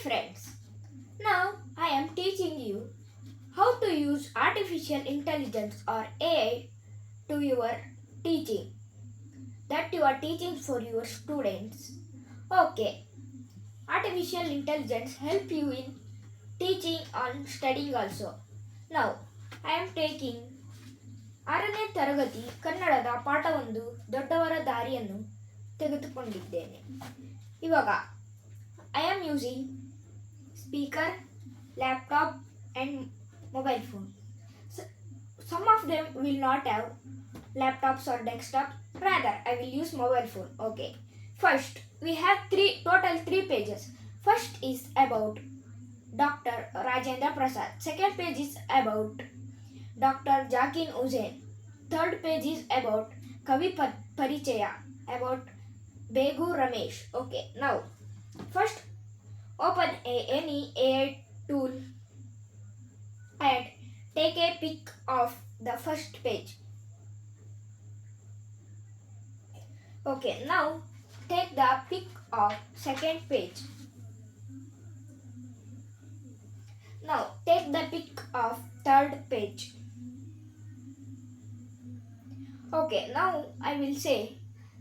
friends. Now I am teaching you how to use artificial intelligence or AI to your teaching that you are teaching for your students. Okay, artificial intelligence help you in teaching and studying also. Now I am taking 6ನೇ ತರಗತಿ ಕನ್ನಡದ ಪಾಠ 1 ದೊಡ್ಡವರ ದಾರಿಯನ್ನು ತೆಗೆದುಕೊಂಡಿದ್ದೇನೆ. ಇವಾಗ I am using speaker, laptop and mobile phone. Some of them will not have laptops or desktop. Rather, I will use mobile phone. Okay. First, we have total 3 pages. First is about Dr. Rajendra Prasad. Second page is about Dr. Zakir Hussain. Third page is about Kavi Parichaya, about Begu Ramesh. Okay. Now, first open any AI tool and take a pic of the first page. Okay, now take the pic of second page. Now take the pic of third page. Okay, now I will say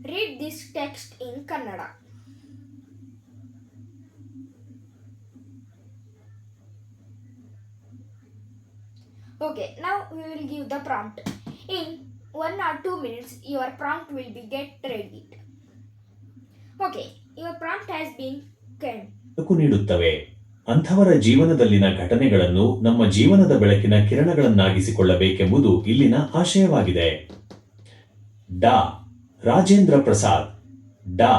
read this text in Kannada. Okay, now we will give the prompt. In 1 or 2 minutes, your prompt will be get ready. Okay, your prompt has been canned. ನೀಡುತ್ತವೆ. ಅಂಥವರ ಜೀವನದಲ್ಲಿನ ಘಟನೆಗಳನ್ನು ನಮ್ಮ ಜೀವನದ ಬೆಳಕಿನ ಕಿರಣಗಳನ್ನಾಗಿಸಿಕೊಳ್ಳಬೇಕೆಂಬುದು ಇಲ್ಲಿನ ಆಶಯವಾಗಿದೆ. ಡಾ. ರಾಜೇಂದ್ರ ಪ್ರಸಾದ್. ಡಾ.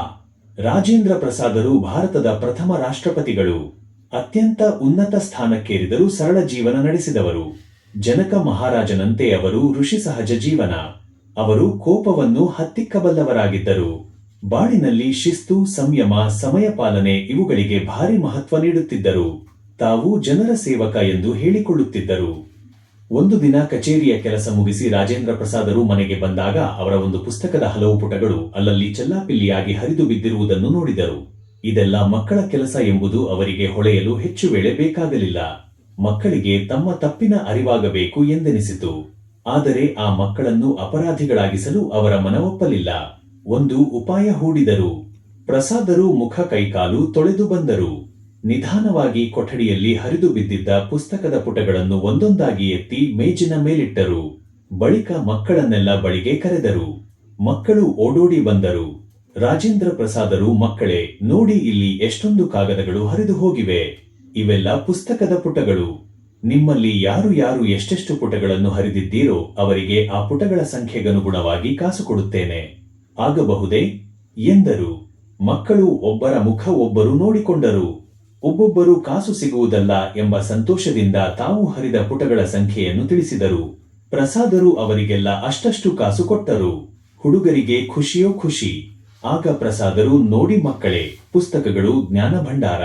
ರಾಜೇಂದ್ರ ಪ್ರಸಾದರು ಭಾರತದ ಪ್ರಥಮ ರಾಷ್ಟ್ರಪತಿಗಳು. ಅತ್ಯಂತ ಉನ್ನತ ಸ್ಥಾನಕ್ಕೇರಿದರೂ ಸರಳ ಜೀವನ ನಡೆಸಿದವರು. ಜನಕ ಮಹಾರಾಜನಂತೆ ಅವರು ಋಷಿ ಸಹಜ ಜೀವನ. ಅವರು ಕೋಪವನ್ನು ಹತ್ತಿಕ್ಕಬಲ್ಲವರಾಗಿದ್ದರು. ಬಾಳಿನಲ್ಲಿ ಶಿಸ್ತು, ಸಂಯಮ, ಸಮಯ ಪಾಲನೆ ಇವುಗಳಿಗೆ ಭಾರಿ ಮಹತ್ವ ನೀಡುತ್ತಿದ್ದರು. ತಾವು ಜನರ ಸೇವಕ ಎಂದು ಹೇಳಿಕೊಳ್ಳುತ್ತಿದ್ದರು. ಒಂದು ದಿನ ಕಚೇರಿಯ ಕೆಲಸ ಮುಗಿಸಿ ರಾಜೇಂದ್ರ ಪ್ರಸಾದರು ಮನೆಗೆ ಬಂದಾಗ ಅವರ ಒಂದು ಪುಸ್ತಕದ ಹಲವು ಪುಟಗಳು ಅಲ್ಲಲ್ಲಿ ಚೆಲ್ಲಾಪಿಲ್ಲಿಯಾಗಿ ಹರಿದು ಬಿದ್ದಿರುವುದನ್ನು ನೋಡಿದರು. ಇದೆಲ್ಲ ಮಕ್ಕಳ ಕೆಲಸ ಎಂಬುದು ಅವರಿಗೆ ಹೊಳೆಯಲು ಹೆಚ್ಚು ವೇಳೆ ಬೇಕಾಗಲಿಲ್ಲ. ಮಕ್ಕಳಿಗೆ ತಮ್ಮ ತಪ್ಪಿನ ಅರಿವಾಗಬೇಕು ಎಂದೆನಿಸಿತು. ಆದರೆ ಆ ಮಕ್ಕಳನ್ನು ಅಪರಾಧಿಗಳಾಗಿಸಲು ಅವರ ಮನವೊಪ್ಪಲಿಲ್ಲ. ಒಂದು ಉಪಾಯ ಹೂಡಿದರು. ಪ್ರಸಾದರು ಮುಖ ಕೈಕಾಲು ತೊಳೆದು ಬಂದರು. ನಿಧಾನವಾಗಿ ಕೊಠಡಿಯಲ್ಲಿ ಹರಿದು ಬಿದ್ದಿದ್ದ ಪುಸ್ತಕದ ಪುಟಗಳನ್ನು ಒಂದೊಂದಾಗಿ ಎತ್ತಿ ಮೇಜಿನ ಮೇಲಿಟ್ಟರು. ಬಳಿಕ ಮಕ್ಕಳನ್ನೆಲ್ಲ ಬಳಿಗೆ ಕರೆದರು. ಮಕ್ಕಳು ಓಡೋಡಿ ಬಂದರು. ರಾಜೇಂದ್ರ ಪ್ರಸಾದರು, ಮಕ್ಕಳೇ ನೋಡಿ, ಇಲ್ಲಿ ಎಷ್ಟೊಂದು ಕಾಗದಗಳು ಹರಿದು ಹೋಗಿವೆ. ಇವೆಲ್ಲ ಪುಸ್ತಕದ ಪುಟಗಳು. ನಿಮ್ಮಲ್ಲಿ ಯಾರು ಯಾರು ಎಷ್ಟೆಷ್ಟು ಪುಟಗಳನ್ನು ಹರಿದಿದ್ದೀರೋ ಅವರಿಗೆ ಆ ಪುಟಗಳ ಸಂಖ್ಯೆಗನುಗುಣವಾಗಿ ಕಾಸು ಕೊಡುತ್ತೇನೆ. ಆಗಬಹುದೇ ಎಂದರು. ಮಕ್ಕಳು ಒಬ್ಬರ ಮುಖ ಒಬ್ಬರು ನೋಡಿಕೊಂಡರು. ಒಬ್ಬೊಬ್ಬರು ಕಾಸು ಸಿಗುವುದಲ್ಲ ಎಂಬ ಸಂತೋಷದಿಂದ ತಾವು ಹರಿದ ಪುಟಗಳ ಸಂಖ್ಯೆಯನ್ನು ತಿಳಿಸಿದರು. ಪ್ರಸಾದರು ಅವರಿಗೆಲ್ಲ ಅಷ್ಟಷ್ಟು ಕಾಸು ಕೊಟ್ಟರು. ಹುಡುಗರಿಗೆ ಖುಷಿಯೋ ಖುಷಿ. ಆಗ ಪ್ರಸಾದರು, ನೋಡಿ ಮಕ್ಕಳೇ, ಪುಸ್ತಕಗಳು ಜ್ಞಾನ ಭಂಡಾರ,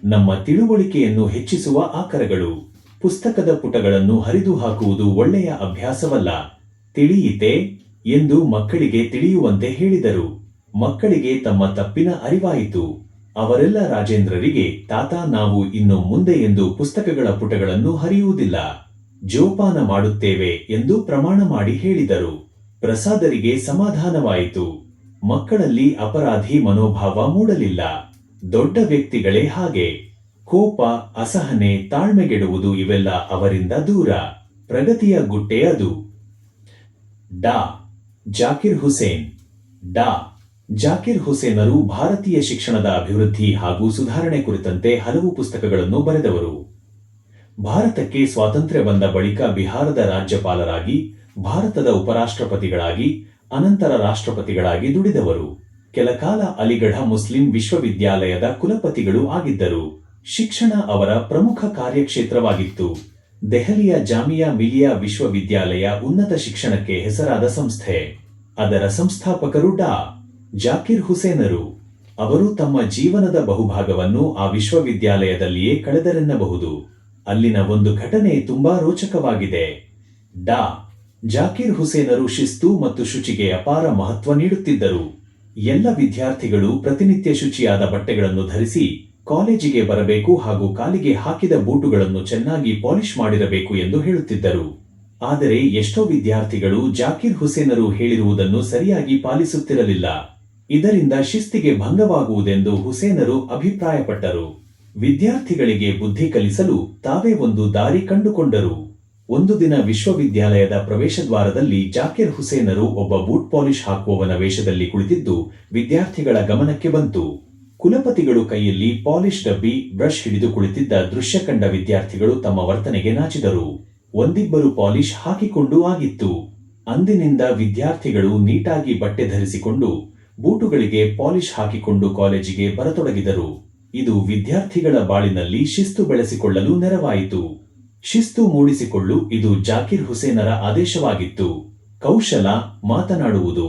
ನಮ್ಮ ತಿಳುವಳಿಕೆಯನ್ನು ಹೆಚ್ಚಿಸುವ ಆಕರಗಳು. ಪುಸ್ತಕದ ಪುಟಗಳನ್ನು ಹರಿದು ಹಾಕುವುದು ಒಳ್ಳೆಯ ಅಭ್ಯಾಸವಲ್ಲ. ತಿಳಿಯಿತೆ ಎಂದು ಮಕ್ಕಳಿಗೆ ತಿಳಿಯುವಂತೆ ಹೇಳಿದರು. ಮಕ್ಕಳಿಗೆ ತಮ್ಮ ತಪ್ಪಿನ ಅರಿವಾಯಿತು. ಅವರೆಲ್ಲ ರಾಜೇಂದ್ರರಿಗೆ, ತಾತ, ನಾವು ಇನ್ನು ಮುಂದೆ ಎಂದು ಪುಸ್ತಕಗಳ ಪುಟಗಳನ್ನು ಹರಿಯುವುದಿಲ್ಲ, ಜೋಪಾನ ಮಾಡುತ್ತೇವೆ ಎಂದು ಪ್ರಮಾಣ ಮಾಡಿ ಹೇಳಿದರು. ಪ್ರಸಾದರಿಗೆ ಸಮಾಧಾನವಾಯಿತು. ಮಕ್ಕಳಲ್ಲಿ ಅಪರಾಧಿ ಮನೋಭಾವ ಮೂಡಲಿಲ್ಲ. ದೊಡ್ಡ ವ್ಯಕ್ತಿಗಳೇ ಹಾಗೆ. ಕೋಪ, ಅಸಹನೆ, ತಾಳ್ಮೆಗೆಡುವುದು ಇವೆಲ್ಲ ಅವರಿಂದ ದೂರ. ಪ್ರಗತಿಯ ಗುಟ್ಟೆ ಅದು. ಡಾ. ಜಾಕಿರ್ ಹುಸೇನ್. ಡಾ. ಜಾಕಿರ್ ಹುಸೇನರು ಭಾರತೀಯ ಶಿಕ್ಷಣದ ಅಭಿವೃದ್ಧಿ ಹಾಗೂ ಸುಧಾರಣೆ ಕುರಿತಂತೆ ಹಲವು ಪುಸ್ತಕಗಳನ್ನು ಬರೆದವರು. ಭಾರತಕ್ಕೆ ಸ್ವಾತಂತ್ರ್ಯ ಬಂದ ಬಳಿಕ ಬಿಹಾರದ ರಾಜ್ಯಪಾಲರಾಗಿ, ಭಾರತದ ಉಪರಾಷ್ಟ್ರಪತಿಗಳಾಗಿ, ಅನಂತರ ರಾಷ್ಟ್ರಪತಿಗಳಾಗಿ ದುಡಿದವರು. ಕೆಲಕಾಲ ಅಲಿಗಢ ಮುಸ್ಲಿಂ ವಿಶ್ವವಿದ್ಯಾಲಯದ ಕುಲಪತಿಗಳು ಆಗಿದ್ದರು. ಶಿಕ್ಷಣ ಅವರ ಪ್ರಮುಖ ಕಾರ್ಯಕ್ಷೇತ್ರವಾಗಿತ್ತು. ದೆಹಲಿಯ ಜಾಮಿಯಾ ಮಿಲಿಯಾ ವಿಶ್ವವಿದ್ಯಾಲಯ ಉನ್ನತ ಶಿಕ್ಷಣಕ್ಕೆ ಹೆಸರಾದ ಸಂಸ್ಥೆ. ಅದರ ಸಂಸ್ಥಾಪಕರು ಡಾ. ಜಾಕಿರ್ ಹುಸೇನರು. ಅವರು ತಮ್ಮ ಜೀವನದ ಬಹುಭಾಗವನ್ನು ಆ ವಿಶ್ವವಿದ್ಯಾಲಯದಲ್ಲಿಯೇ ಕಳೆದರೆನ್ನಬಹುದು. ಅಲ್ಲಿನ ಒಂದು ಘಟನೆ ತುಂಬಾ ರೋಚಕವಾಗಿದೆ. ಡಾ. ಜಾಕಿರ್ ಹುಸೇನರು ಶಿಸ್ತು ಮತ್ತು ಶುಚಿಗೆ ಅಪಾರ ಮಹತ್ವ ನೀಡುತ್ತಿದ್ದರು. ಎಲ್ಲ ವಿದ್ಯಾರ್ಥಿಗಳು ಪ್ರತಿನಿತ್ಯ ಶುಚಿಯಾದ ಬಟ್ಟೆಗಳನ್ನು ಧರಿಸಿ ಕಾಲೇಜಿಗೆ ಬರಬೇಕು ಹಾಗೂ ಕಾಲಿಗೆ ಹಾಕಿದ ಬೂಟುಗಳನ್ನು ಚೆನ್ನಾಗಿ ಪಾಲಿಶ್ ಮಾಡಿರಬೇಕು ಎಂದು ಹೇಳುತ್ತಿದ್ದರು. ಆದರೆ ಎಷ್ಟೋ ವಿದ್ಯಾರ್ಥಿಗಳು ಜಾಕಿರ್ ಹುಸೇನರು ಹೇಳಿರುವುದನ್ನು ಸರಿಯಾಗಿ ಪಾಲಿಸುತ್ತಿರಲಿಲ್ಲ. ಇದರಿಂದ ಶಿಸ್ತಿಗೆ ಭಂಗವಾಗುವುದೆಂದು ಹುಸೇನರು ಅಭಿಪ್ರಾಯಪಟ್ಟರು. ವಿದ್ಯಾರ್ಥಿಗಳಿಗೆ ಬುದ್ಧಿ ಕಲಿಸಲು ತಾವೇ ಒಂದು ದಾರಿ ಕಂಡುಕೊಂಡರು. ಒಂದು ದಿನ ವಿಶ್ವವಿದ್ಯಾಲಯದ ಪ್ರವೇಶದ್ವಾರದಲ್ಲಿ ಜಾಕಿರ್ ಹುಸೇನರು ಒಬ್ಬ ಬೂಟ್ ಪಾಲಿಶ್ ಹಾಕುವವನ ವೇಷದಲ್ಲಿ ಕುಳಿತಿದ್ದು ವಿದ್ಯಾರ್ಥಿಗಳ ಗಮನಕ್ಕೆ ಬಂತು. ಕುಲಪತಿಗಳು ಕೈಯಲ್ಲಿ ಪಾಲಿಶ್ ಡಬ್ಬಿ, ಬ್ರಷ್ ಹಿಡಿದು ಕುಳಿತಿದ್ದ ದೃಶ್ಯ ಕಂಡ ವಿದ್ಯಾರ್ಥಿಗಳು ತಮ್ಮ ವರ್ತನೆಗೆ ನಾಚಿದರು. ಒಂದಿಬ್ಬರು ಪಾಲಿಶ್ ಹಾಕಿಕೊಂಡು ಆಗಿತ್ತು. ಅಂದಿನಿಂದ ವಿದ್ಯಾರ್ಥಿಗಳು ನೀಟಾಗಿ ಬಟ್ಟೆ ಧರಿಸಿಕೊಂಡು ಬೂಟುಗಳಿಗೆ ಪಾಲಿಶ್ ಹಾಕಿಕೊಂಡು ಕಾಲೇಜಿಗೆ ಬರತೊಡಗಿದರು. ಇದು ವಿದ್ಯಾರ್ಥಿಗಳ ಬಾಳಿನಲ್ಲಿ ಶಿಸ್ತು ಬೆಳೆಸಿಕೊಳ್ಳಲು ನೆರವಾಯಿತು. ಶಿಸ್ತು ಮೂಡಿಸಿಕೊಳ್ಳು ಇದು ಜಾಕಿರ್ ಹುಸೇನರ ಆದೇಶವಾಗಿತ್ತು. ಕೌಶಲ, ಮಾತನಾಡುವುದು,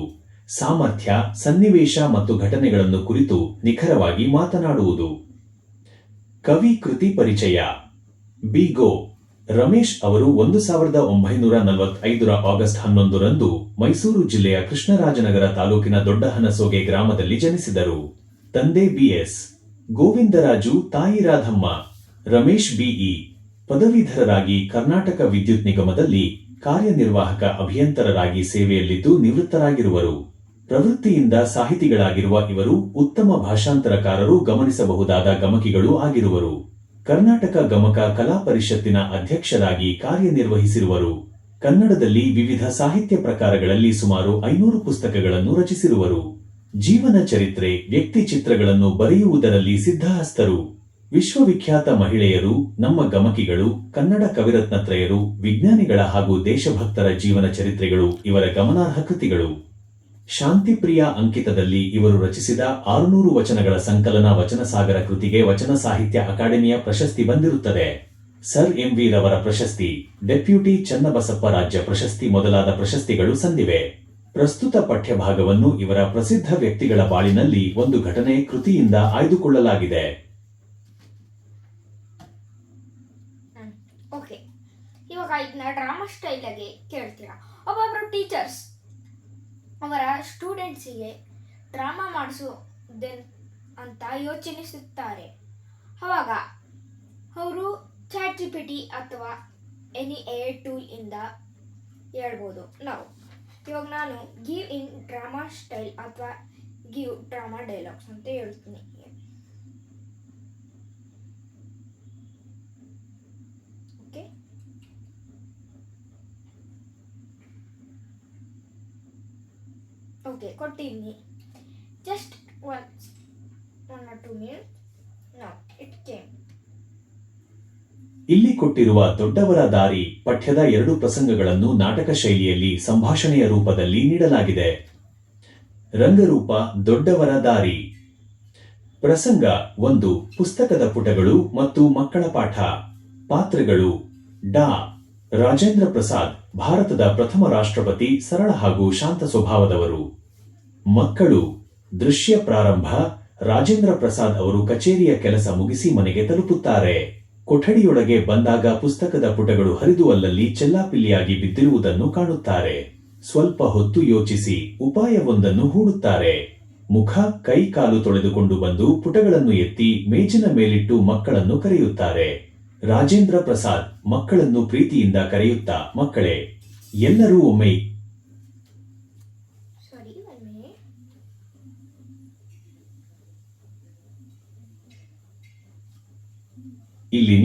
ಸಾಮರ್ಥ್ಯ, ಸನ್ನಿವೇಶ ಮತ್ತು ಘಟನೆಗಳನ್ನು ಕುರಿತು ನಿಖರವಾಗಿ ಮಾತನಾಡುವುದು. ಕವಿ ಕೃತಿ ಪರಿಚಯ. ಬಿ.ಗೋ. ರಮೇಶ್ ಅವರು 1945 ಆಗಸ್ಟ್ 11 ಮೈಸೂರು ಜಿಲ್ಲೆಯ ಕೃಷ್ಣರಾಜನಗರ ತಾಲೂಕಿನ ದೊಡ್ಡಹನಸೋಗೆ ಗ್ರಾಮದಲ್ಲಿ ಜನಿಸಿದರು. ತಂದೆ ಬಿ.ಎಸ್. ಗೋವಿಂದರಾಜು, ತಾಯಿ ರಾಧಮ್ಮ. ರಮೇಶ್ ಬಿ.ಇ. ಪದವೀಧರರಾಗಿ ಕರ್ನಾಟಕ ವಿದ್ಯುತ್ ನಿಗಮದಲ್ಲಿ ಕಾರ್ಯನಿರ್ವಾಹಕ ಅಭಿಯಂತರರಾಗಿ ಸೇವೆಯಲ್ಲಿದ್ದು ನಿವೃತ್ತರಾಗಿರುವರು. ಪ್ರವೃತ್ತಿಯಿಂದ ಸಾಹಿತಿಗಳಾಗಿರುವ ಇವರು ಉತ್ತಮ ಭಾಷಾಂತರಕಾರರು, ಗಮನಿಸಬಹುದಾದ ಗಮಕಿಗಳೂ ಆಗಿರುವರು. ಕರ್ನಾಟಕ ಗಮಕ ಕಲಾ ಪರಿಷತ್ತಿನ ಅಧ್ಯಕ್ಷರಾಗಿ ಕಾರ್ಯನಿರ್ವಹಿಸಿರುವರು. ಕನ್ನಡದಲ್ಲಿ ವಿವಿಧ ಸಾಹಿತ್ಯ ಪ್ರಕಾರಗಳಲ್ಲಿ ಸುಮಾರು 500 ಪುಸ್ತಕಗಳನ್ನು ರಚಿಸಿರುವರು. ಜೀವನ ಚರಿತ್ರೆ, ವ್ಯಕ್ತಿ ಚಿತ್ರಗಳನ್ನು ಬರೆಯುವುದರಲ್ಲಿ ಸಿದ್ಧಹಸ್ತರು. ವಿಶ್ವವಿಖ್ಯಾತ ಮಹಿಳೆಯರು, ನಮ್ಮ ಗಮಕಿಗಳು, ಕನ್ನಡ ಕವಿರತ್ನತ್ರಯರು, ವಿಜ್ಞಾನಿಗಳ ಹಾಗೂ ದೇಶಭಕ್ತರ ಜೀವನ ಚರಿತ್ರೆಗಳು ಇವರ ಗಮನಾರ್ಹ ಕೃತಿಗಳು. ಶಾಂತಿಪ್ರಿಯ ಅಂಕಿತದಲ್ಲಿ ಇವರು ರಚಿಸಿದ 600 ವಚನಗಳ ಸಂಕಲನ ವಚನಸಾಗರ ಕೃತಿಗೆ ವಚನ ಸಾಹಿತ್ಯ ಅಕಾಡೆಮಿಯ ಪ್ರಶಸ್ತಿ ಬಂದಿರುತ್ತದೆ. Sir MV. ರವರ ಪ್ರಶಸ್ತಿ, ಡೆಪ್ಯೂಟಿ ಚನ್ನಬಸಪ್ಪ ರಾಜ್ಯ ಪ್ರಶಸ್ತಿ ಮೊದಲಾದ ಪ್ರಶಸ್ತಿಗಳು ಸಂದಿವೆ. ಪ್ರಸ್ತುತ ಪಠ್ಯಭಾಗವನ್ನು ಇವರ ಪ್ರಸಿದ್ಧ ವ್ಯಕ್ತಿಗಳ ಬಾಳಿನಲ್ಲಿ ಒಂದು ಘಟನೆ ಕೃತಿಯಿಂದ ಆಯ್ದುಕೊಳ್ಳಲಾಗಿದೆ. ಓಕೆ, ಇವಾಗ ಇದನ್ನ ಡ್ರಾಮಾ ಸ್ಟೈಲಾಗಿ ಕೇಳ್ತೀರಾ. ಒಬ್ಬೊಬ್ಬರು ಟೀಚರ್ಸ್ ಅವರ ಸ್ಟೂಡೆಂಟ್ಸಿಗೆ ಡ್ರಾಮಾ ಮಾಡಿಸೋದೆ ಅಂತ ಯೋಚಿಸುತ್ತಾರೆ. ಆವಾಗ ಅವರು ChatGPT ಅಥವಾ ಎನಿ AI ಟೂಲ್ ಇಂದ ಹೇಳ್ಬೋದು. ಇವಾಗ ನಾನು ಗಿವ್ ಇನ್ ಡ್ರಾಮಾ ಸ್ಟೈಲ್ ಅಥವಾ ಗಿವ್ ಡ್ರಾಮಾ ಡೈಲಾಗ್ಸ್ ಅಂತ ಹೇಳ್ತೀನಿ. ಓಕೆ, ಓಕೆ ಕೊಟ್ಟಿದ್ದೀನಿ. Just one or 2 minutes. Now it came. ಇಲ್ಲಿ ಕೊಟ್ಟಿರುವ ದೊಡ್ಡವರ ದಾರಿ ಪಠ್ಯದ 2 ಪ್ರಸಂಗಗಳನ್ನು ನಾಟಕ ಶೈಲಿಯಲ್ಲಿ ಸಂಭಾಷಣೆಯ ರೂಪದಲ್ಲಿ ನೀಡಲಾಗಿದೆ. ರಂಗರೂಪ ದೊಡ್ಡವರ ದಾರಿ. ಪ್ರಸಂಗ 1. ಪುಸ್ತಕದ ಪುಟಗಳು ಮತ್ತು ಮಕ್ಕಳ ಪಾಠ. ಪಾತ್ರಗಳು: ಡಾ. ರಾಜೇಂದ್ರ ಪ್ರಸಾದ್, ಭಾರತದ ಪ್ರಥಮ ರಾಷ್ಟ್ರಪತಿ, ಸರಳ ಹಾಗೂ ಶಾಂತ ಸ್ವಭಾವದವರು. ಮಕ್ಕಳು: ದೃಶ್ಯ ಪ್ರಾರಂಭ. ರಾಜೇಂದ್ರ ಪ್ರಸಾದ್ ಅವರು ಕಚೇರಿಯ ಕೆಲಸ ಮುಗಿಸಿ ಮನೆಗೆ ತಲುಪುತ್ತಾರೆ. ಕೊಠಡಿಯೊಳಗೆ ಬಂದಾಗ ಪುಸ್ತಕದ ಪುಟಗಳು ಹರಿದು ಅಲ್ಲಲ್ಲಿ ಚೆಲ್ಲಾಪಿಲ್ಲಿಯಾಗಿ ಬಿದ್ದಿರುವುದನ್ನು ಕಾಣುತ್ತಾರೆ. ಸ್ವಲ್ಪ ಹೊತ್ತು ಯೋಚಿಸಿ ಉಪಾಯವೊಂದನ್ನು ಹೂಡುತ್ತಾರೆ. ಮುಖ, ಕೈ, ಕಾಲು ತೊಳೆದುಕೊಂಡು ಬಂದು ಪುಟಗಳನ್ನು ಎತ್ತಿ ಮೇಜಿನ ಮೇಲಿಟ್ಟು ಮಕ್ಕಳನ್ನು ಕರೆಯುತ್ತಾರೆ. ರಾಜೇಂದ್ರ ಪ್ರಸಾದ್ ಮಕ್ಕಳನ್ನು ಪ್ರೀತಿಯಿಂದ ಕರೆಯುತ್ತಾ, ಮಕ್ಕಳೇ, ಎಲ್ಲರೂ ಒಮ್ಮೆ ಇಲ್ಲಿ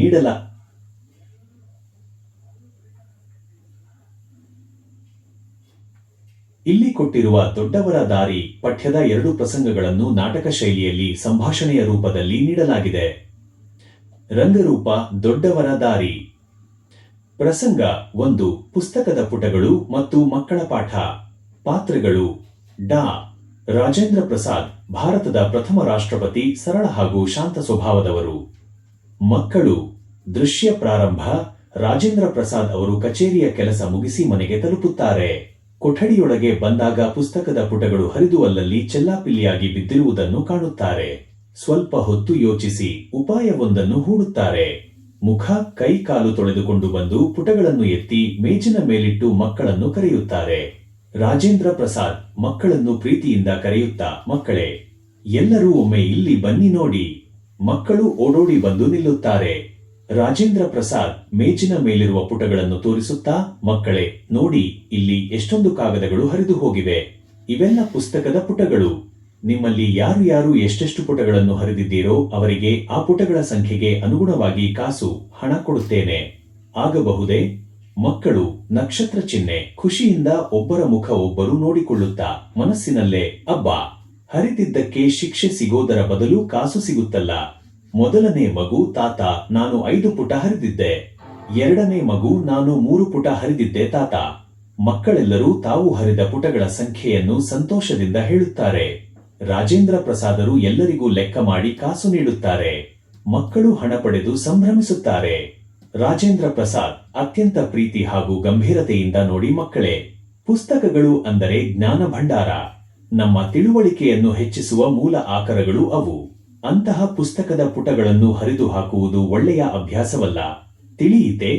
ಇಲ್ಲಿ ಕೊಟ್ಟಿರುವ ದೊಡ್ಡವರ ದಾರಿ ಪಠ್ಯದ 2 ಪ್ರಸಂಗಗಳನ್ನು ನಾಟಕ ಶೈಲಿಯಲ್ಲಿ ಸಂಭಾಷಣೆಯ ರೂಪದಲ್ಲಿ ನೀಡಲಾಗಿದೆ. ರಂಗರೂಪ ದೊಡ್ಡವರ ದಾರಿ. ಪ್ರಸಂಗ 1. ಪುಸ್ತಕದ ಪುಟಗಳು ಮತ್ತು ಮಕ್ಕಳ ಪಾಠ. ಪಾತ್ರಗಳು: ಡಾ. ರಾಜೇಂದ್ರ ಪ್ರಸಾದ್, ಭಾರತದ ಪ್ರಥಮ ರಾಷ್ಟ್ರಪತಿ, ಸರಳ ಹಾಗೂ ಶಾಂತ ಸ್ವಭಾವದವರು. ಮಕ್ಕಳು: ದೃಶ್ಯ ಪ್ರಾರಂಭ. ರಾಜೇಂದ್ರ ಪ್ರಸಾದ್ ಅವರು ಕಚೇರಿಯ ಕೆಲಸ ಮುಗಿಸಿ ಮನೆಗೆ ತಲುಪುತ್ತಾರೆ. ಕೊಠಡಿಯೊಳಗೆ ಬಂದಾಗ ಪುಸ್ತಕದ ಪುಟಗಳು ಹರಿದು ಅಲ್ಲಲ್ಲಿ ಚೆಲ್ಲಾಪಿಲ್ಲಿಯಾಗಿ ಬಿದ್ದಿರುವುದನ್ನು ಕಾಣುತ್ತಾರೆ. ಸ್ವಲ್ಪ ಹೊತ್ತು ಯೋಚಿಸಿ ಉಪಾಯವೊಂದನ್ನು ಹೂಡುತ್ತಾರೆ. ಮುಖ, ಕೈ, ಕಾಲು ತೊಳೆದುಕೊಂಡು ಬಂದು ಪುಟಗಳನ್ನು ಎತ್ತಿ ಮೇಜಿನ ಮೇಲಿಟ್ಟು ಮಕ್ಕಳನ್ನು ಕರೆಯುತ್ತಾರೆ. ರಾಜೇಂದ್ರ ಪ್ರಸಾದ್ ಮಕ್ಕಳನ್ನು ಪ್ರೀತಿಯಿಂದ ಕರೆಯುತ್ತಾ, ಮಕ್ಕಳೇ, ಎಲ್ಲರೂ ಒಮ್ಮೆ ಇಲ್ಲಿ ಬನ್ನಿ ನೋಡಿ. ಮಕ್ಕಳು ಓಡೋಡಿ ಬಂದು ನಿಲ್ಲುತ್ತಾರೆ. ರಾಜೇಂದ್ರ ಪ್ರಸಾದ್ ಮೇಜಿನ ಮೇಲಿರುವ ಪುಟಗಳನ್ನು ತೋರಿಸುತ್ತಾ, ಮಕ್ಕಳೇ ನೋಡಿ, ಇಲ್ಲಿ ಎಷ್ಟೊಂದು ಕಾಗದಗಳು ಹರಿದು ಹೋಗಿವೆ. ಇವೆಲ್ಲ ಪುಸ್ತಕದ ಪುಟಗಳು. ನಿಮ್ಮಲ್ಲಿ ಯಾರು ಯಾರು ಎಷ್ಟೆಷ್ಟು ಪುಟಗಳನ್ನು ಹರಿದಿದ್ದೀರೋ ಅವರಿಗೆ ಆ ಪುಟಗಳ ಸಂಖ್ಯೆಗೆ ಅನುಗುಣವಾಗಿ ಕಾಸು, ಹಣ ಕೊಡುತ್ತೇನೆ. ಆಗಬಹುದೇ? ಮಕ್ಕಳು ನಕ್ಷತ್ರ ಚಿಹ್ನೆ ಖುಷಿಯಿಂದ ಒಬ್ಬರ ಮುಖ ಒಬ್ಬರು ನೋಡಿಕೊಳ್ಳುತ್ತಾ ಮನಸ್ಸಿನಲ್ಲೇ, ಅಬ್ಬಾ, ಹರಿದಿದ್ದಕ್ಕೆ ಶಿಕ್ಷೆ ಸಿಗೋದರ ಬದಲು ಕಾಸು ಸಿಗುತ್ತಲ್ಲ. ಮೊದಲನೇ ಮಗು, ತಾತ, ನಾನು 5 ಪುಟ ಹರಿದಿದ್ದೆ. ಎರಡನೇ ಮಗು, ನಾನು 3 ಪುಟ ಹರಿದಿದ್ದೆ ತಾತ. ಮಕ್ಕಳೆಲ್ಲರೂ ತಾವು ಹರಿದ ಪುಟಗಳ ಸಂಖ್ಯೆಯನ್ನು ಸಂತೋಷದಿಂದ ಹೇಳುತ್ತಾರೆ. ರಾಜೇಂದ್ರ ಪ್ರಸಾದರು ಎಲ್ಲರಿಗೂ ಲೆಕ್ಕ ಮಾಡಿ ಕಾಸು ನೀಡುತ್ತಾರೆ. ಮಕ್ಕಳು ಹಣ ಪಡೆದು ಸಂಭ್ರಮಿಸುತ್ತಾರೆ. ರಾಜೇಂದ್ರ ಪ್ರಸಾದ್ ಅತ್ಯಂತ ಪ್ರೀತಿ ಹಾಗೂ ಗಂಭೀರತೆಯಿಂದ, ನೋಡಿ ಮಕ್ಕಳೇ, ಪುಸ್ತಕಗಳು ಅಂದರೆ ಜ್ಞಾನ ಭಂಡಾರ. ನಮ್ಮ ತಿಳುವಳಿಕೆಯನ್ನು ಹೆಚ್ಚಿಸುವ ಮೂಲ ಆಕರಗಳು ಅವು. ಅಂತಹ ಪುಸ್ತಕದ ಪುಟಗಳನ್ನು ಹರಿದು ಹಾಕುವುದು ಒಳ್ಳೆಯ ಅಭ್ಯಾಸವಲ್ಲ. ತಿಳಿಯಿತೆ?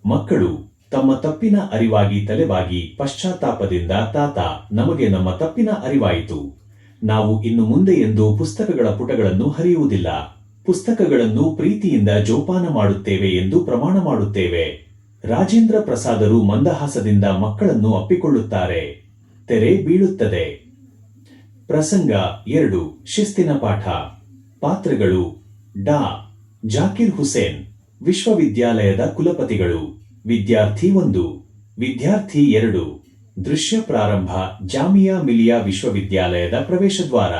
ಮಕ್ಕಳು ತಮ್ಮ ತಪ್ಪಿನ ಅರಿವಾಗಿ ತಲೆಬಾಗಿ ಪಶ್ಚಾತ್ತಾಪದಿಂದ, ತಾತ, ನಮಗೆ ನಮ್ಮ ತಪ್ಪಿನ ಅರಿವಾಯಿತು. ನಾವು ಇನ್ನು ಮುಂದೆ ಎಂದು ಪುಸ್ತಕಗಳ ಪುಟಗಳನ್ನು ಹರಿಯುವುದಿಲ್ಲ. ಪುಸ್ತಕಗಳನ್ನು ಪ್ರೀತಿಯಿಂದ ಜೋಪಾನ ಮಾಡುತ್ತೇವೆ ಎಂದು ಪ್ರಮಾಣ ಮಾಡುತ್ತೇವೆ. ರಾಜೇಂದ್ರ ಪ್ರಸಾದರು ಮಂದಹಾಸದಿಂದ ಮಕ್ಕಳನ್ನು ಅಪ್ಪಿಕೊಳ್ಳುತ್ತಾರೆ. ತೆರೆ ಬೀಳುತ್ತದೆ. ಪ್ರಸಂಗ 2. ಶಿಸ್ತಿನ ಪಾಠ. ಪಾತ್ರಗಳು: ಡಾ. ಜಾಕಿರ್ ಹುಸೇನ್, ವಿಶ್ವವಿದ್ಯಾಲಯದ ಕುಲಪತಿಗಳು. ವಿದ್ಯಾರ್ಥಿ 1, ವಿದ್ಯಾರ್ಥಿ 2. ದೃಶ್ಯ ಪ್ರಾರಂಭ: ಜಾಮಿಯಾ ಮಿಲಿಯಾ ವಿಶ್ವವಿದ್ಯಾಲಯದ ಪ್ರವೇಶದ್ವಾರ.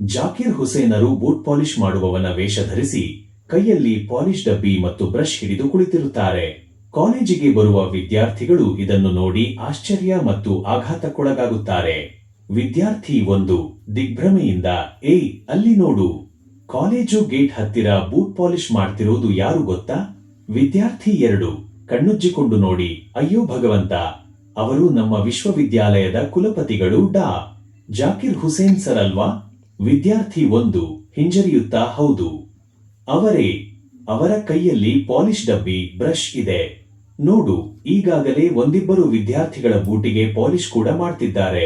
ಜಾಕಿರ್ ಹುಸೇನರು ಬೂಟ್ ಪಾಲಿಶ್ ಮಾಡುವವನ ವೇಷ ಧರಿಸಿ ಕೈಯಲ್ಲಿ ಪಾಲಿಶ್ ಡಬ್ಬಿ ಮತ್ತು ಬ್ರಷ್ ಹಿಡಿದು ಕುಳಿತಿರುತ್ತಾರೆ. ಕಾಲೇಜಿಗೆ ಬರುವ ವಿದ್ಯಾರ್ಥಿಗಳು ಇದನ್ನು ನೋಡಿ ಆಶ್ಚರ್ಯ ಮತ್ತು ಆಘಾತಕ್ಕೊಳಗಾಗುತ್ತಾರೆ. ವಿದ್ಯಾರ್ಥಿ 1 ದಿಗ್ಭ್ರಮೆಯಿಂದ, ಏಯ್, ಅಲ್ಲಿ ನೋಡು, ಕಾಲೇಜು ಗೇಟ್ ಹತ್ತಿರ ಬೂಟ್ ಪಾಲಿಶ್ ಮಾಡ್ತಿರೋದು ಯಾರು ಗೊತ್ತಾ? ವಿದ್ಯಾರ್ಥಿ 2 ಕಣ್ಣುಜ್ಜಿಕೊಂಡು ನೋಡಿ, ಅಯ್ಯೋ ಭಗವಂತ, ಅವರು ನಮ್ಮ ವಿಶ್ವವಿದ್ಯಾಲಯದ ಕುಲಪತಿಗಳು ಡಾ. ಜಾಕಿರ್ ಹುಸೇನ್ ಸರ್ ಅಲ್ವಾ? ವಿದ್ಯಾರ್ಥಿ 1 ಹಿಂಜರಿಯುತ್ತಾ, ಹೌದು, ಅವರೇ. ಅವರ ಕೈಯಲ್ಲಿ ಪಾಲಿಶ್ ಡಬ್ಬಿ, ಬ್ರಷ್ ಇದೆ. ನೋಡು, ಈಗಾಗಲೇ ಒಂದಿಬ್ಬರು ವಿದ್ಯಾರ್ಥಿಗಳ ಬೂಟಿಗೆ ಪಾಲಿಶ್ ಕೂಡ ಮಾಡ್ತಿದ್ದಾರೆ.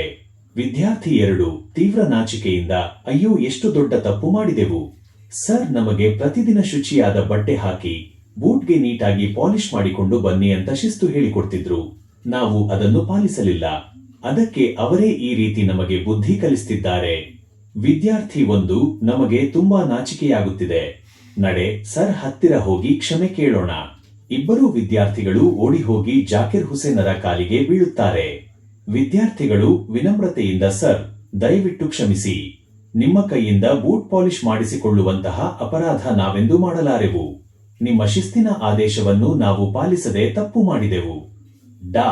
ವಿದ್ಯಾರ್ಥಿ 2 ತೀವ್ರ ನಾಚಿಕೆಯಿಂದ, ಅಯ್ಯೋ, ಎಷ್ಟು ದೊಡ್ಡ ತಪ್ಪು ಮಾಡಿದೆವು ಸರ್. ನಮಗೆ ಪ್ರತಿದಿನ ಶುಚಿಯಾದ ಬಟ್ಟೆ ಹಾಕಿ ಬೂಟ್ಗೆ ನೀಟಾಗಿ ಪಾಲಿಶ್ ಮಾಡಿಕೊಂಡು ಬನ್ನಿ ಅಂತ ಶಿಸ್ತು ಹೇಳಿಕೊಡ್ತಿದ್ರು. ನಾವು ಅದನ್ನು ಪಾಲಿಸಲಿಲ್ಲ. ಅದಕ್ಕೆ ಅವರೇ ಈ ರೀತಿ ನಮಗೆ ಬುದ್ಧಿ ಕಲಿಸ್ತಿದ್ದಾರೆ. ವಿದ್ಯಾರ್ಥಿ 1 ನಮಗೆ ತುಂಬಾ ನಾಚಿಕೆಯಾಗುತ್ತಿದೆ. ನಡೆ ಸರ್, ಹತ್ತಿರ ಹೋಗಿ ಕ್ಷಮೆ ಕೇಳೋಣ. ಇಬ್ಬರು ವಿದ್ಯಾರ್ಥಿಗಳು ಓಡಿ ಹೋಗಿ ಜಾಕಿರ್ ಹುಸೇನರ ಕಾಲಿಗೆ ಬೀಳುತ್ತಾರೆ. ವಿದ್ಯಾರ್ಥಿಗಳು ವಿನಮ್ರತೆಯಿಂದ, ಸರ್, ದಯವಿಟ್ಟು ಕ್ಷಮಿಸಿ. ನಿಮ್ಮ ಕೈಯಿಂದ ಬೂಟ್ ಪಾಲಿಶ್ ಮಾಡಿಸಿಕೊಳ್ಳುವಂತಹ ಅಪರಾಧ ನಾವೆಂದೂ ಮಾಡಲಾರೆವು. ನಿಮ್ಮ ಶಿಸ್ತಿನ ಆದೇಶವನ್ನು ನಾವು ಪಾಲಿಸದೆ ತಪ್ಪು ಮಾಡಿದೆವು. ಡಾ.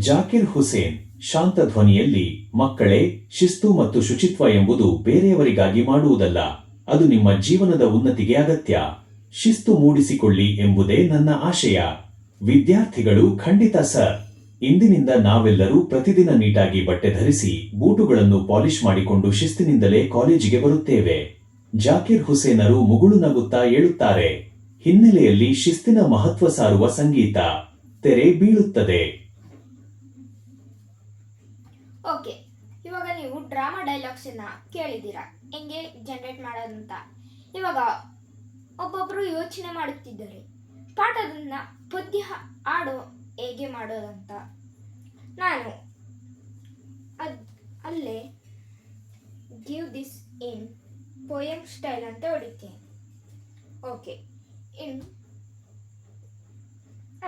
ಜಾಕಿರ್ ಹುಸೇನ್ ಶಾಂತ ಧ್ವನಿಯಲ್ಲಿ, ಮಕ್ಕಳೇ, ಶಿಸ್ತು ಮತ್ತು ಶುಚಿತ್ವ ಎಂಬುದು ಬೇರೆಯವರಿಗಾಗಿ ಮಾಡುವುದಲ್ಲ, ಅದು ನಿಮ್ಮ ಜೀವನದ ಉನ್ನತಿಗೆ ಅಗತ್ಯ. ಶಿಸ್ತು ಮೂಡಿಸಿಕೊಳ್ಳಿ ಎಂಬುದೇ ನನ್ನ ಆಶಯ. ವಿದ್ಯಾರ್ಥಿಗಳು, ಖಂಡಿತ ಸರ್. ಇಂದಿನಿಂದ ನಾವೆಲ್ಲರೂ ಪ್ರತಿದಿನ ನೀಟಾಗಿ ಬಟ್ಟೆ ಧರಿಸಿ ಬೂಟುಗಳನ್ನು ಪಾಲಿಶ್ ಮಾಡಿಕೊಂಡು ಶಿಸ್ತಿನಿಂದಲೇ ಕಾಲೇಜಿಗೆ ಬರುತ್ತೇವೆ. ಜಾಕಿರ್ ಹುಸೇನರು ಮುಗುಳು ನಗುತ್ತಾ ಹೇಳುತ್ತಾರೆ. ಹಿನ್ನೆಲೆಯಲ್ಲಿ ಶಿಸ್ತಿನ ಮಹತ್ವ ಸಾರುವ ಸಂಗೀತ. ತೆರೆ ಬೀಳುತ್ತದೆ. ಓಕೆ, ಇವಾಗ ನೀವು ಡ್ರಾಮಾ ಡೈಲಾಗ್ಸ್ ಕೇಳಿದ್ದೀರಾ, ಹೆಂಗೆ ಜನರೇಟ್ ಮಾಡೋದಂತ. ಇವಾಗ ಒಬ್ಬೊಬ್ರು ಯೋಚನೆ ಮಾಡುತ್ತಿದ್ದಾರೆ, ಪಾಠದನ್ನ ಪದ್ಯ ಹಾಡು ಹೇಗೆ ಮಾಡೋದಂತ. ನಾನು ಅಲ್ಲೇ give this in poem style ಅಂತ ಹೊಡಿತೇನೆ.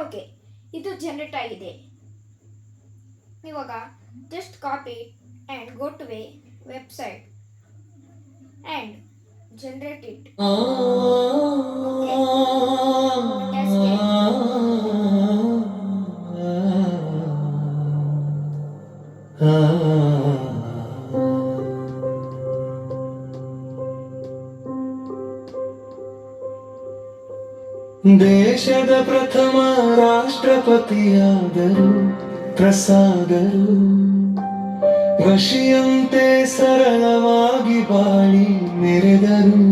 ಓಕೆ, ಇದು ಜನರೇಟ್ ಆಗಿದೆ. ಇವಾಗ just copy it and go to a website and generate it. Okay. Test it. ದೇಶದ ಪ್ರಥಮ ರಾಷ್ಟ್ರಪತಿಯಾದರು ಪ್ರಸಾದರು. ಋಷಿಯಂತೆ ಸರಳವಾಗಿ ಬಾಳಿ ಮೆರೆದರು.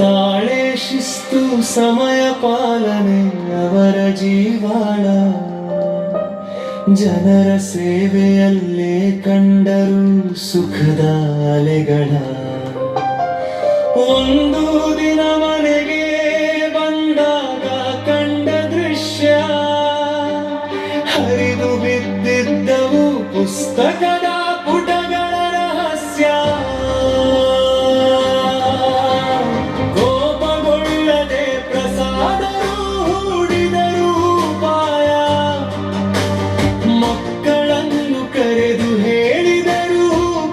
ತಾಳೆ ಶಿಸ್ತು ಸಮಯ ಪಾಲನೆ ಅವರ ಜೀವಾಳ. ಜನರ ಸೇವೆಯಲ್ಲೇ ಕಂಡರು ಸುಖದ ಅಲೆಗಳ. ಒಂದು ದಿನ ಮನೆಗೆ ಬಂದಾಗ ಕಂಡ ದೃಶ್ಯ, ಹರಿದು ಬಿದ್ದಿದ್ದವು ಪುಸ್ತಕದ ಪುಟಗಳ ರಹಸ್ಯ. ಕೋಪಗೊಳ್ಳದೆ ಪ್ರಸಾದರು ಹೂಡಿದರು ಉಪಾಯ, ಮಕ್ಕಳನ್ನು ಕರೆದು ಹೇಳಿದರು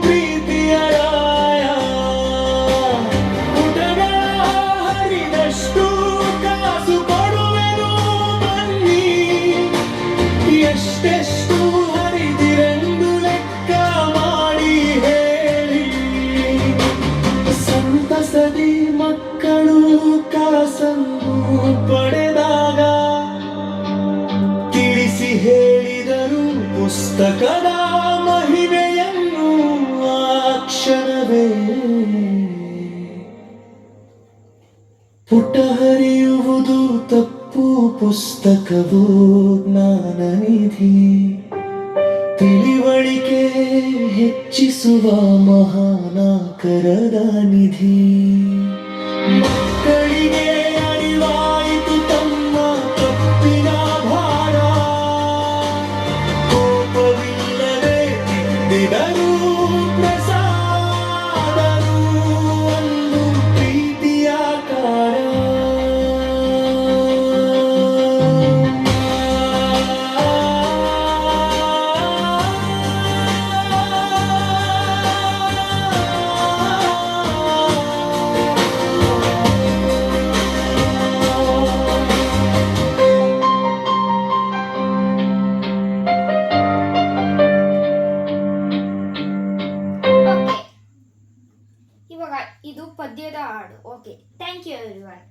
ಪ್ರೀತಿಯ ರಾಯ. ಪುಟಗಳ ಹರಿದಷ್ಟು ಕಾಸು ಕೊಡುವೆನು ಬನ್ನಿ, ಎಷ್ಟೆಷ್ಟು ಹರಿದಿರೆಂದು ಲೆಕ್ಕ ಮಾಡಿ ಹೇಳಿ. ಸಂತಸದಿ ಮಕ್ಕಳು ಕಾಸನ್ನು ಪಡೆದಾಗ ತಿಳಿಸಿ ಹೇಳಿದರು ಪುಸ್ತಕದ ಮಹಿಮೆಯನ್ನು ಆ ಕ್ಷಣವೇ. ಪುಟ ಹರಿಯುವುದು ತಪ್ಪು, ಪುಸ್ತಕವು ಜ್ಞಾನ ನಿಧಿ, ತಿಳಿವಳಿಕೆ ಹೆಚ್ಚಿಸುವ ಮಹಾನಾಕರದ ನಿಧಿ. ಮಕ್ಕಳಿಗೆ ಅರಿವಾಯಿತು ತಮ್ಮ ತಪ್ಪಿನ ಭಾರ, ಕೋಪವಿಲ್ಲದೆ ತಿಂದಿದರು ಪ್ರಸಾದರು ಒಂದು ಪ್ರೀತಿಯ ಕಾರ. ಓಕೆ, ಇವಾಗ ಇದು ಪದ್ಯದ ಹಾಡು. Okay, thank you everyone.